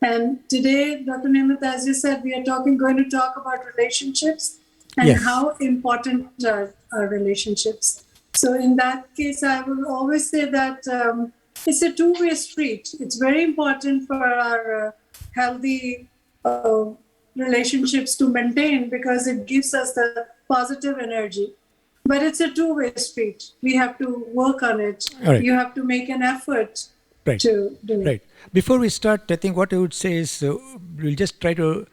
And today, Dr. Namath, as you said, we are going to talk about relationships and Yes. how important are relationships. So in that case, I will always say that it's a two-way street. It's very important for our healthy relationships to maintain because it gives us the positive energy. But it's a two-way street. We have to work on it. All right. You have to make an effort Right. to do it. Right. Before we start, I think what I would say is we'll just try to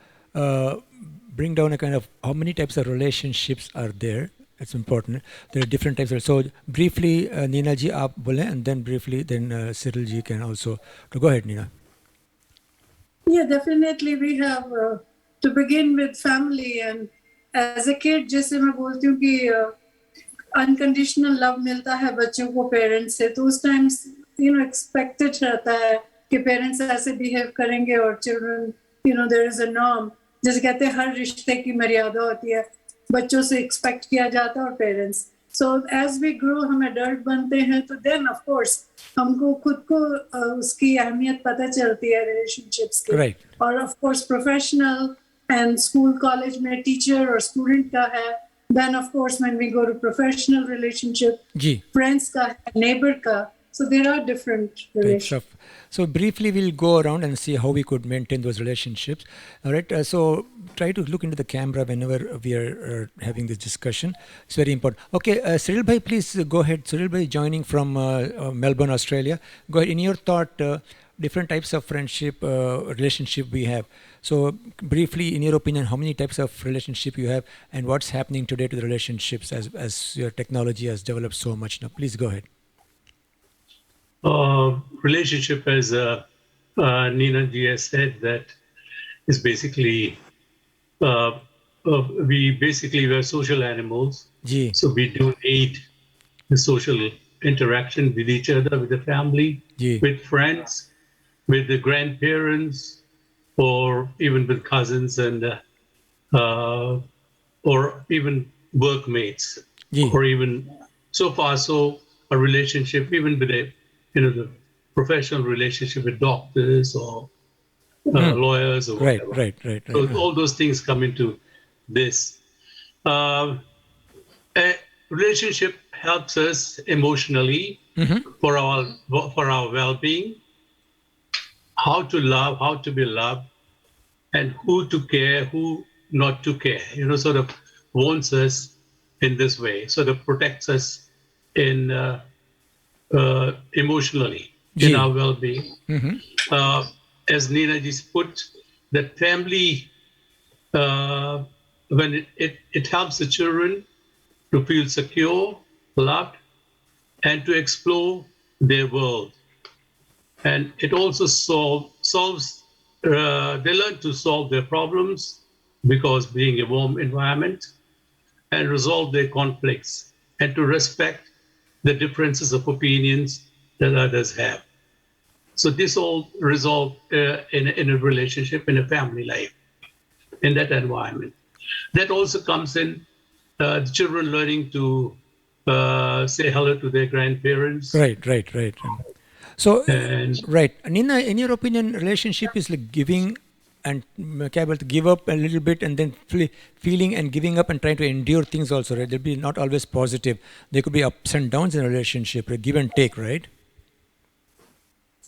bring down a kind of how many types of relationships are there. It's important. There are different types. So briefly, Nina ji, aap bole, and then briefly, then Cyril ji can also. So go ahead, Nina. Yeah, definitely. We have to begin with family. And as a kid, जैसे मैं बोलती हूँ कि unconditional love मिलता है बच्चों को parents से, तो उस टाइम एक्सपेक्टेड रहता है कि पेरेंट्स ऐसे बिहेव करेंगे और children there is a norm, जैसे कहते हैं हर रिश्ते की मर्यादा होती है, बच्चों से एक्सपेक्ट किया जाता है और parents. So as we grow हम एडल्ट बनते हैं तो देन ऑफ कोर्स हमको खुद को उसकी अहमियत पता चलती है रिलेशनशिप्स की. Right. और of course professional and school college में टीचर और स्टूडेंट का है. Then, of course, when we go to professional relationship, friends ka, neighbor ka, so there are different relationships. So briefly, we'll go around and see how we could maintain those relationships. All right. So try to look into the camera whenever we are having this discussion. It's very important. Okay, Cyril bhai, please go ahead. Cyril bhai joining from Melbourne, Australia. Go ahead. In your thought, different types of friendship, relationship we have. So briefly, in your opinion, how many types of relationship you have and what's happening today to the relationships as your technology has developed so much now? Please go ahead. Relationship, as Nina ji has said, that is basically, we're social animals. So we do need the social interaction with each other, with the family, with friends, with the grandparents, or even with cousins and or even workmates, or even so far so a relationship even with the professional relationship with doctors or lawyers or whatever. Right. So all those things come into this. A relationship helps us emotionally for our well-being, how to love, how to be loved, and who to care, who not to care. Sort of warns us in this way, sort of protects us in emotionally in our well-being. As Nina ji put, that family, when it helps the children to feel secure, loved, and to explore their world. And it also solves, they learn to solve their problems because being a warm environment, and resolve their conflicts, and to respect the differences of opinions that others have. So this all resolve in a relationship, in a family life, in that environment. That also comes in the children learning to say hello to their grandparents. Right. So, right. Nina, in your opinion, relationship is like giving and able to give up a little bit and then feeling and giving up and trying to endure things also, right? They'll be not always positive. There could be ups and downs in a relationship, like give and take, right?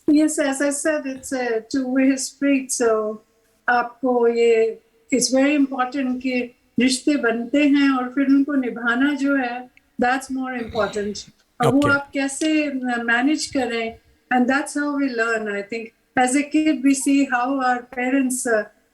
Yes, as I said, it's a two-way street. So it's very important कि रिश्ते बनते हैं और फिर उनको निभाना जो है, that's more important. और वो आप कैसे manage करें, and that's how we learn. I think as a kid we see how our parents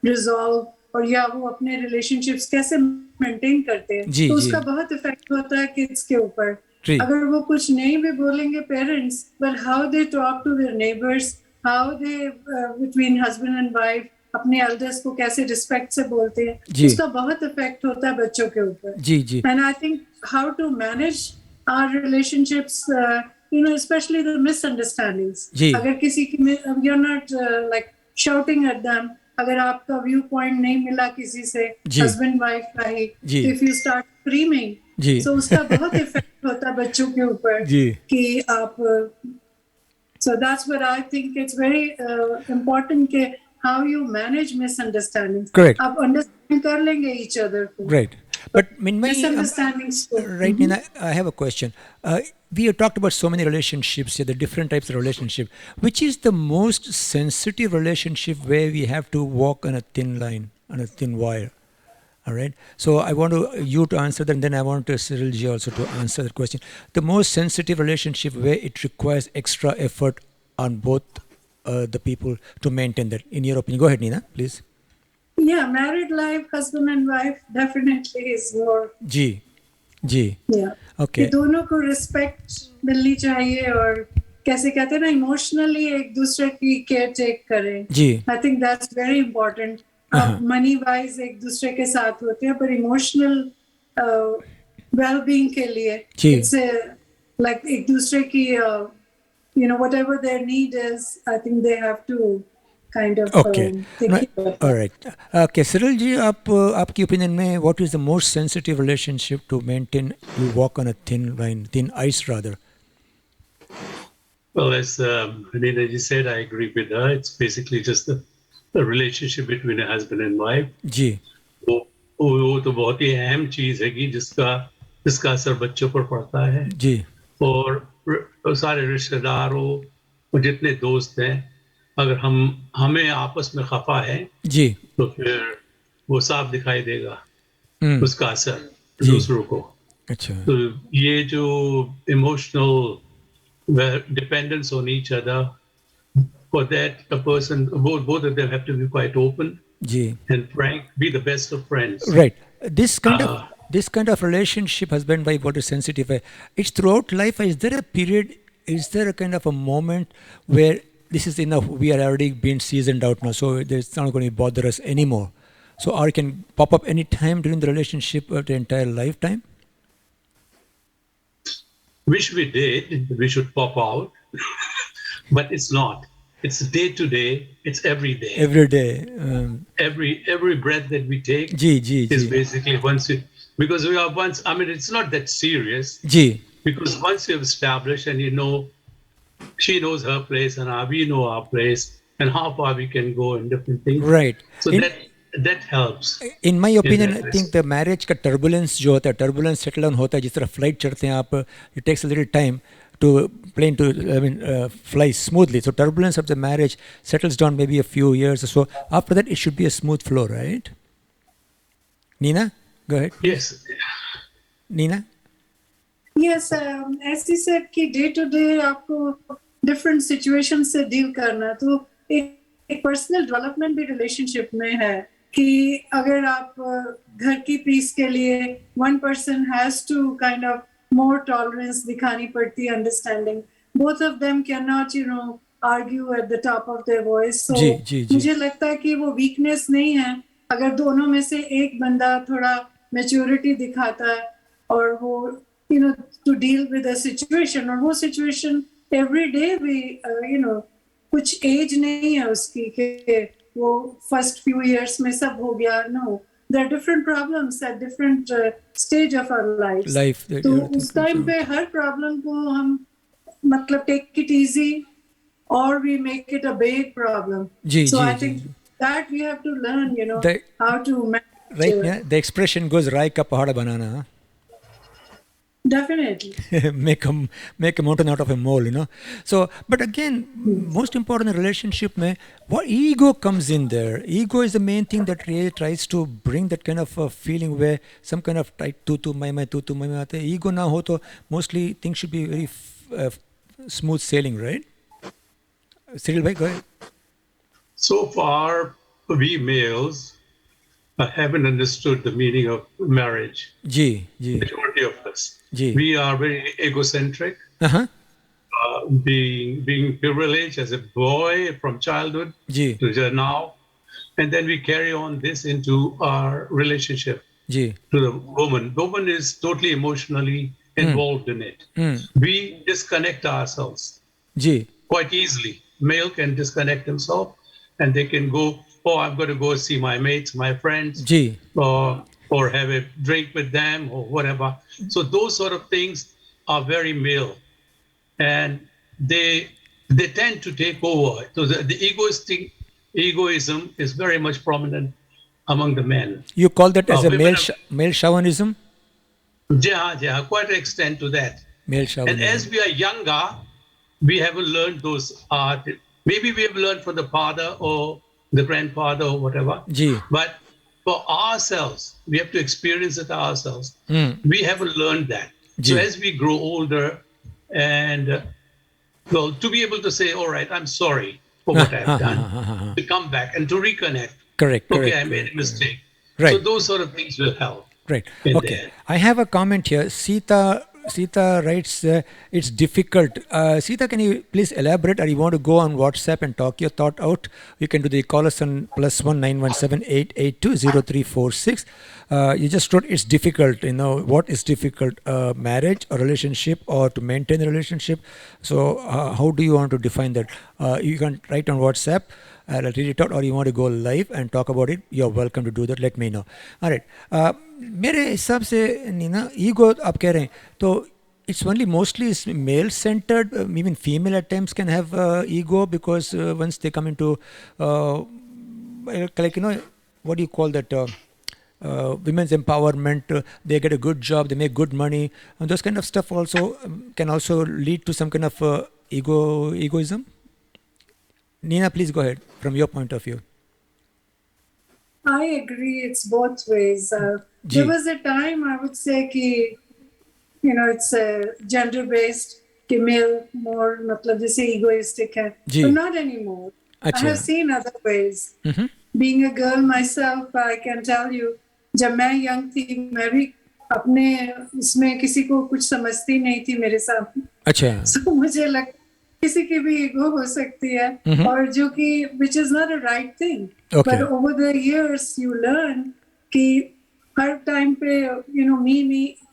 resolve और या वो अपने relationships कैसे maintain करते हैं, तो उसका बहुत effect होता है kids के ऊपर. अगर वो कुछ नहीं भी बोलेंगे parents, but how they talk to their neighbors, how they between husband and wife अपने elders को कैसे respect से बोलते हैं, उसका बहुत effect होता है बच्चों के ऊपर. And I think how to manage our relationships, especially the misunderstandings. अगर किसी की you're not like shouting at them. अगर आपका व्यू पॉइंट नहीं मिला किसी से हस्बैंड वाइफ का ही, if you start screaming, so उसका बहुत इफेक्ट होता है बच्चों के ऊपर कि आप. So that's what I think it's very important कि how you manage misunderstandings. Correct. आप understand कर लेंगे each other को. Right. But in my Misunderstandings को. right, Nina, I have a question. We have talked about so many relationships, the different types of relationship. Which is the most sensitive relationship where we have to walk on a thin line, on a thin wire? All right. So I want you to answer that, and then I want Cyril ji also to answer that question. The most sensitive relationship where it requires extra effort on both the people to maintain that. In your opinion, go ahead, Nina, please. Yeah, married life, husband and wife definitely is more. Ji. Yeah. Okay. कि दोनों को respect मिलनी चाहिए और कैसे कहते हैं ना इमोशनली एक दूसरे की केयर टेक करें. जी. I think that's very important. Money wise एक दूसरे के साथ होते हैं पर इमोशनल वेलबींग के लिए इट्स लाइक एक दूसरे की whatever their need is, I think they have to kind of think about. All right. Okay, Cyril ji, आपकी opinion में what is the most sensitive relationship to maintain? You walk on a thin line, thin ice rather. Well, as Nina ji said, I agree with her. It's basically just the relationship between a husband and wife. जी. वो तो बहुत ही अहम चीज है कि जिसका असर बच्चों पर पड़ता है. जी. और सारे रिश्तेदारों जितने दोस्त हैं, अगर हमें आपस में खफा है जी तो फिर वो साफ दिखाई देगा उसका असर दूसरों को. अच्छा. तो ये जो emotional dependence on each other, for that a person, both of them have to be quite open and frank, be the best of friends. Right. This kind of relationship, husband wife, what is sensitive, it's throughout life. Is there a period, is there a kind of a moment where this is enough, we are already been seasoned out now, so it's not going to bother us anymore, so or it can pop up any time during the relationship of the entire lifetime? Wish we did, we should pop out. But it's not. It's day to day. It's every day. Every day. Every breath that we take is basically once you, because we are once. I mean, it's not that serious. Because once you have established and you know, she knows her place and we know our place and how far we can go in different things. Right. So that helps. In my opinion, I think the marriage का turbulence जो होता है, turbulence settle down होता है, जिस तरह flight चढ़ते हैं आप, it takes a little time to plane to fly smoothly. So turbulence of the marriage settles down maybe a few years or so. After that, it should be a smooth flow, right? Nina, go ahead. Yes. Nina? Yes, as he said कि day to day आपको different situations से deal करना, तो एक personal development भी relationship में है कि अगर आप घर की peace के लिए one person has to kind of more tolerance दिखानी पड़ती, understanding. Both of them cannot, argue at the top of their voice. So मुझे लगता है कि वो weakness नहीं है अगर दोनों में से एक बंदा थोड़ा maturity दिखाता है और वो to deal with a situation, और वो situation every day we कुछ age नहीं है उसकी कि वो first few years में सब हो गया. No. There are different problems at different stage of our lives. तो उस time पे हर problem को हम मतलब take it easy or we make it a big problem. So I think that we have to learn, how to manage. Right, yeah. The expression goes rai ka pahad banana. Huh? Definitely. make a mountain out of a mole, So, but again, most important in relationship mein, what ego comes in there. Ego is the main thing that really tries to bring that kind of a feeling where some kind of tu mai aate. Ego na ho to mostly things should be very smooth sailing, right? Cyril bhai, go ahead. So far, we males haven't understood the meaning of marriage. Majority of us. We are very egocentric. Being privileged as a boy from childhood to now, and then we carry on this into our relationship to the woman. The woman is totally emotionally involved in it. We disconnect ourselves quite easily. Male can disconnect himself, and they can go, I'm going to go see my mates, my friends, or have a drink with them or whatever. So those sort of things are very male, and they tend to take over. So the egoistic egoism is very much prominent among the men. You call that as a Women male chauvinism? quite an extent to that. Male And chauvinism. as we are younger, we haven't learned those art. Maybe we have learned from the father or the grandfather or whatever. Ji. But for ourselves, we have to experience it ourselves. Mm. We haven't learned that. Ji. So as we grow older, and well, to be able to say, all right, I'm sorry for what I've done, to come back and to reconnect. Correct. Okay, I made a mistake. Right. So those sort of things will help. Right. in Okay. there. I have a comment here. Sita writes, it's difficult. Sita, can you please elaborate, or you want to go on WhatsApp and talk your thought out? You can do the call us on +1 917 882 0346. You just wrote it's difficult. You know, what is difficult? Marriage or relationship, or to maintain a relationship? So how do you want to define that? You can write on WhatsApp. I'll read it out, or you want to go live and talk about it, you're welcome to do that. Let me know. All right. मेरे हिसाब से Neena ego आप कह रहे हैं तो it's only mostly male centered. Even female at times can have ego, because once they come into like, you know, what do you call that, women's empowerment, they get a good job, they make good money, and those kind of stuff also can also lead to some kind of egoism. Nina, please go ahead from your point of view. I agree. It's both ways. There was a time I would say कि, you know, it's gender based, कि male more मतलब जैसे egoistic है, but not anymore. I have seen other ways. Being a girl myself, I can tell you, जब मैं young थी, मैं भी अपने उसमें किसी को कुछ समझती नहीं थी मेरे साथ. अच्छा. So मुझे लग किसी की भी ego हो सकती है, और जो कि which is not a right thing. Okay. But over the years you learn कि हर टाइम पे you know me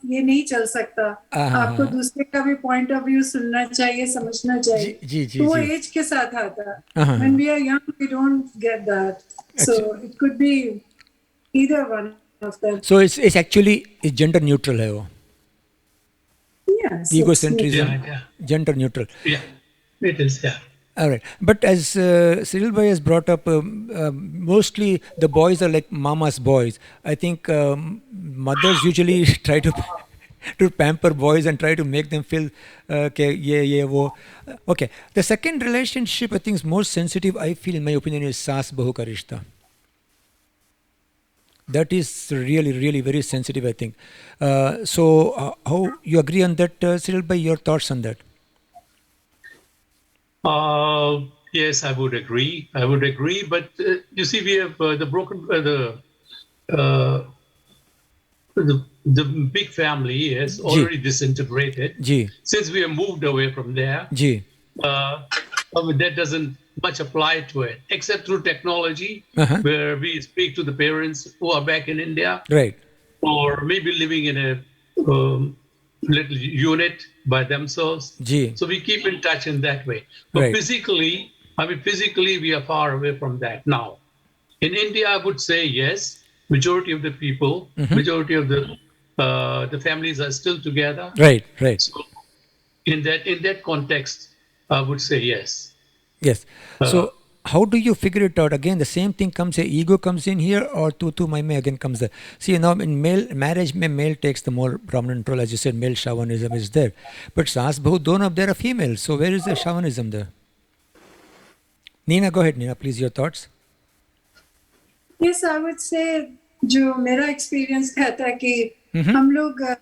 ये नहीं चल सकता. आपको दूसरे का भी point of view सुनना चाहिए, समझना चाहिए. जी. तो वो age के साथ आता है. When we are young we don't get that. So it could be either one of them. So it's actually gender neutral है वो. Yes. Egocentrism, gender neutral. Yeah, it is. Yeah. All right. But as Cyril Bhai has brought up, mostly the boys are like mama's boys. I think mothers usually try to pamper boys and try to make them feel wo. Okay. The second relationship I think is more sensitive, I feel, in my opinion, is Saas Bahu ka rishta. That is really, really very sensitive, I think. So how you agree on that, Cyril Bhai? Your thoughts on that? Yes, I would agree. But you see, we have the big family has already disintegrated. Since we have moved away from there, that doesn't much apply to it, except through technology, where we speak to the parents who are back in India, right, or maybe living in a little unit by themselves. So we keep in touch in that way. But physically, we are far away from that now. In India, I would say yes. Majority of the people, majority of the families are still together. Right. So in that context, I would say yes. Yes. So how do you figure it out? Again, the same thing comes here. Ego comes in here, or tu my again comes there. See, now in marriage, male takes the more prominent role. As you said, male chauvinism is there. But Saas Bahu, dono of there are females. So where is the chauvinism there? Nina, go ahead. Nina, please, your thoughts. Yes, I would say, जो मेरा experience कहता है कि हम लोग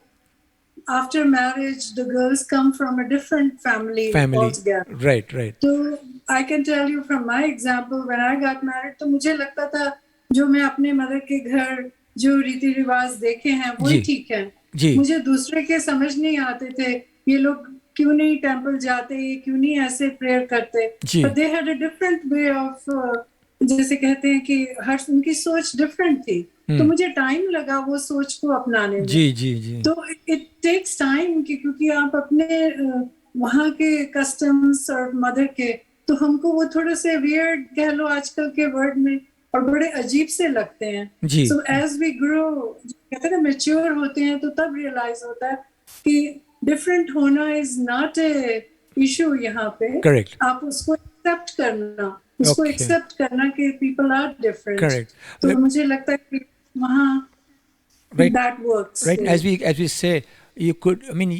after marriage, the girls come from a different family altogether. Right. So I can tell you from my example, when I got married, तो मुझे लगता था जो मैं अपने मदर के घर जो रीति रिवाज देखे हैं वही ठीक है. मुझे दूसरे के समझ नहीं आते थे. ये लोग क्यों नहीं टेंपल जाते, ये क्यों नहीं ऐसे प्रेयर करते. But they had a different way of जैसे कहते हैं कि हर उनकी सोच डिफरेंट थी. तो मुझे टाइम लगा वो सोच को अपनाने में. तो इट टेक्स टाइम क्योंकि आप अपने वहाँ के कस्टम्स और मदर के, तो हमको वो थोड़े से वियर्ड कह लो आजकल के वर्ड में, और बड़े अजीब से लगते हैं. सो एज वी ग्रो, कहते हैं ना, मैच्योर होते हैं, तो तब रियलाइज होता है कि डिफरेंट होना इज नॉट ए इशू यहाँ पे. Correct. आप उसको एक्सेप्ट करना. उसको Okay. एक्सेप्ट करना कि पीपल आर डिफरेंट. Correct. तो मुझे लगता है कि वहाँ Right. that works. Right. As we say, you could. I mean,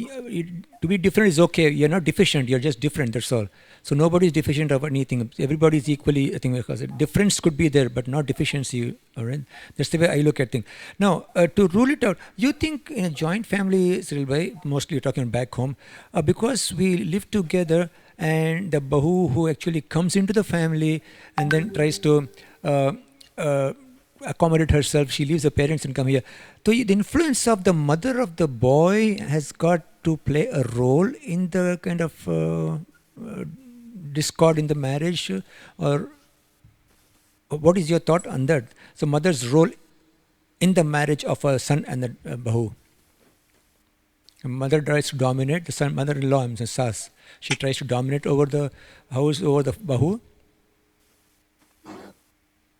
to be different is okay. You're not deficient. You're just different. That's all. So nobody is deficient of anything. Everybody is equally. I think because difference could be there, but not deficiency. All right. That's the way I look at things. Now, to rule it out, you think in a joint family, Cyril bhai, mostly you're talking back home, because we live together, and the bahu who actually comes into the family and then tries to. Accommodate herself, she leaves her parents and come here. So the influence of the mother of the boy has got to play a role in the kind of discord in the marriage, or what is your thought on that? So mother's role in the marriage of a son and a bahu. A mother tries to dominate, the son, mother-in-law, I'm saying Saas, she tries to dominate over the house, over the bahu.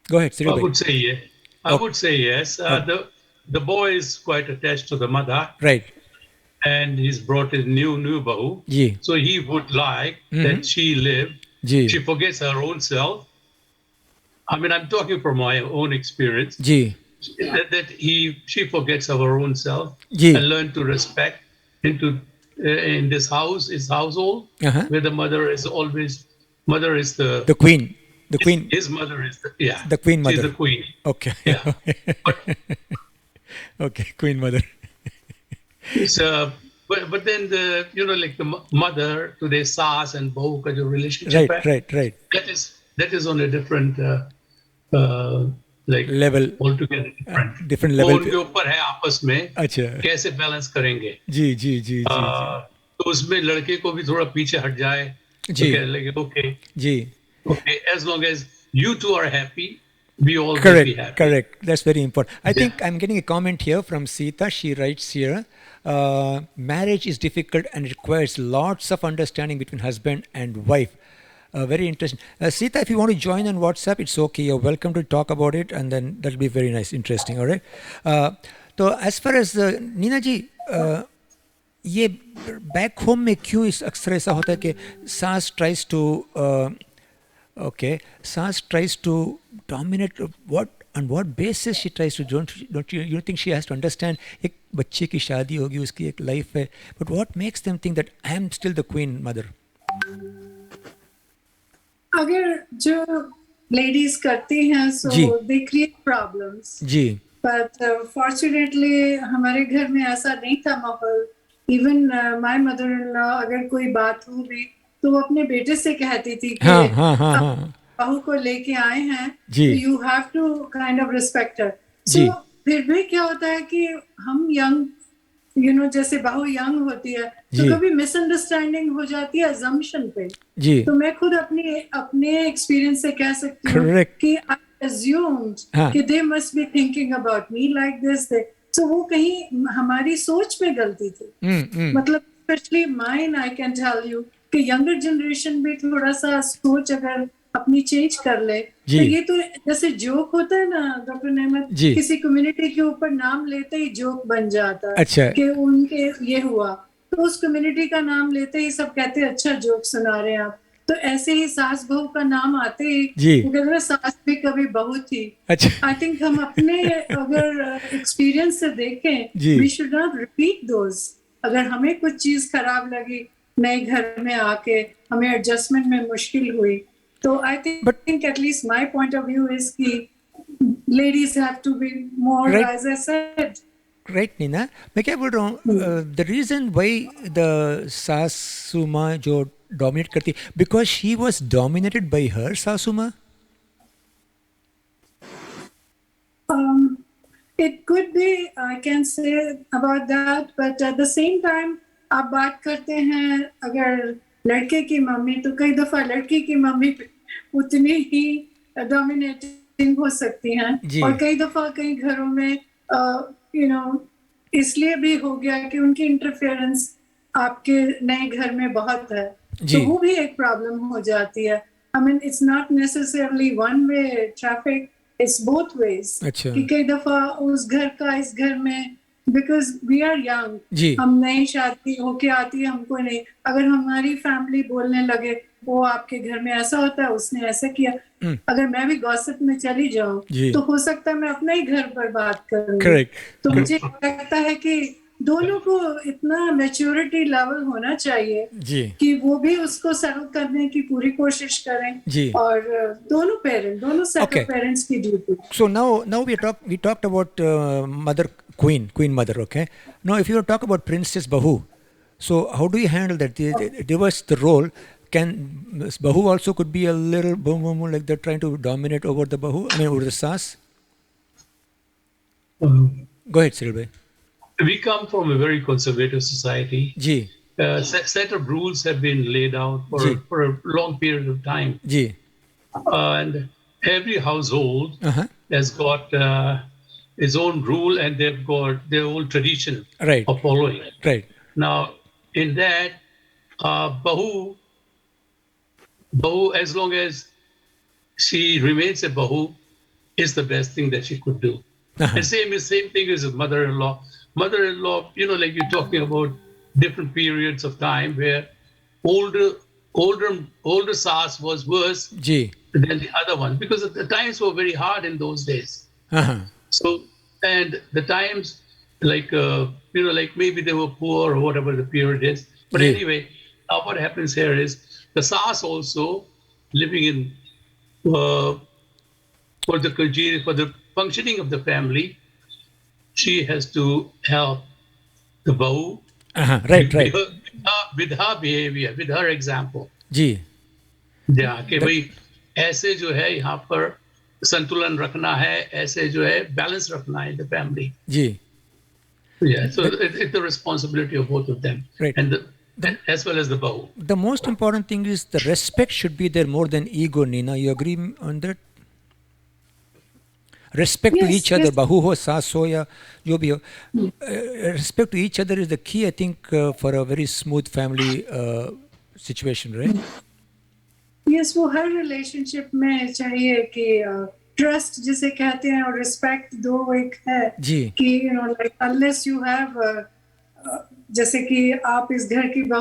Go ahead, Cyril I bhai. would say yes. I would say yes. The boy is quite attached to the mother, Right. and he's brought a new bahu. Ji. So he would like that she live. Ji. She forgets her own self. I mean, I'm talking from my own experience. Ji. She forgets her own self Ji. and learn to respect into in this house, his household, Uh-huh. where the mother is the The queen. The queen. his mother is The queen she's mother. the queen. Okay. Yeah. Okay, queen mother. So, but then the like the mother to the Saas and Bahu ka jo relationship Right. that is on a different like Level. altogether different. Different level. वो उनके ऊपर है आपस में अच्छा. कैसे balance करेंगे. जी. तो उसमें लड़के को भी थोड़ा पीछे हट जाए. जी. तो कहने लगे okay. Ji. Okay, as long as you two are happy, we all will be happy. Correct. That's very important. I think I'm getting a comment here from Sita. She writes here, marriage is difficult and requires lots of understanding between husband and wife. Very interesting. Sita, if you want to join on WhatsApp, it's okay. You're welcome to talk about it, and then that'll be very nice, interesting. All right. So as far as Neena ji, ये back home में क्यों अक्सर ऐसा होता है कि सास tries to Saas tries to dominate. What on what basis she tries to? Don't you think she has to understand? एक बच्चे की शादी होगी, उसकी एक लाइफ है. But what makes them think that I am still the queen mother? अगर जो ladies करती हैं, so they create problems. Ji. But fortunately हमारे घर में ऐसा नहीं था माहौल. Even my mother-in-law अगर कोई बात हो भी तो वो अपने बेटे से कहती थी कि बहू को लेके आए हैं, तो you have to kind of respect her. So फिर भी क्या होता है कि हम young, जैसे बहू young होती है, तो कभी मिसअंडरस्टैंडिंग हो जाती है assumption पे. तो मैं खुद अपने एक्सपीरियंस से कह सकती हूँ कि I assumed कि they must be thinking about me like this. So वो कहीं हमारी सोच में गलती थी. मतलब especially mine, I can tell you कि यंगर जनरेशन भी थोड़ा सा सोच अगर अपनी चेंज कर ले, तो ये तो जैसे जोक होता है ना डॉक्टर नेमत, किसी कम्युनिटी के ऊपर नाम लेते ही जोक बन जाता है कि उनके ये हुआ, तो उस कम्युनिटी का नाम लेते ही सब कहते हैं अच्छा जोक सुना रहे हैं आप. तो ऐसे ही सास बहू का नाम आते ही वो कहते हैं सास भी कभी बहू थी. आई थिंक हम अपने अगर एक्सपीरियंस से देखें, we should not repeat those. अगर हमें कुछ चीज खराब लगी नए घर में आके, हमें एडजस्टमेंट में मुश्किल हुई, तो I think at least my point of view is कि ladies have to be more as I said. Right Neena, मैं क्या बोल रहा हूँ, द रीजन व्हाई द सासू माँ जो डोमिनेट करती, because she was dominated by हर सासू माँ. It could be, I can say about that, but at the same time आप बात करते हैं अगर लड़के की मम्मी, तो कई दफा लड़की की मम्मी उतनी ही डोमिनेटिंग हो सकती हैं, और कई दफा कई घरों में इसलिए भी हो गया कि उनकी इंटरफेरेंस आपके नए घर में बहुत है, तो वो भी एक प्रॉब्लम हो जाती है. I mean, it's not necessarily one way traffic, it's both ways. कि कई दफा उस घर का इस घर में बिकॉज वी आर यंग, जी हम नई शादी होके आती है, हमको नहीं, अगर हमारी फैमिली बोलने लगे वो आपके घर में ऐसा होता है, उसने ऐसा किया, हम्म, अगर मैं भी गॉसिप में चली जाऊं जी तो हो सकता है मैं अपने ही घर पर बात करूंगी। करेक्ट तो करेक्ट मुझे लगता है कि दोनों को इतना मैच्योरिटी लेवल होना चाहिए जी कि वो भी उसको सेटल करने की पूरी कोशिश करें, जी और दोनों सेट ऑफ ओके पेरेंट्स की duty. so now we talked about mother queen mother, okay? Now if you talk about princess Bahu, so how do you handle that? They reverse the role. Can Bahu also could be a little boom boom boom, like they're trying to dominate over the Bahu, I mean over the Saas? Go ahead, Cyril bhai. We come from a very conservative society. Ji Set of rules have been laid out ji for a long period of time. ji And every household uh-huh has got its own rule, and they've got their own tradition right of following. right Now, in that, Bahu, as long as she remains a Bahu, is the best thing that she could do. uh-huh And same thing as a mother-in-law. Mother-in-law, like you're talking about different periods of time where older older Saas was worse ji than the other one, because the times were very hard in those days. uh-huh So, and the times, like maybe they were poor or whatever the period is. But ji anyway, now what happens here is the Saas also living in uh, for the functioning of the family, she has to help the Bahu uh-huh right right with her behavior, with her example. ji Yeah, कि that भाई ऐसे जो है यहाँ पर संतुलन रखना है, ऐसे जो है बैलेंस रखना है in the family. ji Yeah, so that it's the responsibility of both of them, right and the as well as the Bahu. the most important thing is the respect should be there more than ego. Nina, you agree on that? Respect to Yes, each other, yes. Bahu ho, Saas ho, ya jo bhi ho. Respect to each other is the key, I think, for a very smooth family situation, right? Yes, वो हर relationship में चाहिए कि trust जिसे कहते हैं और respect दो एक है जी कि लाइक अनलेस यू हैव, जैसे कि आप इस घर की बहू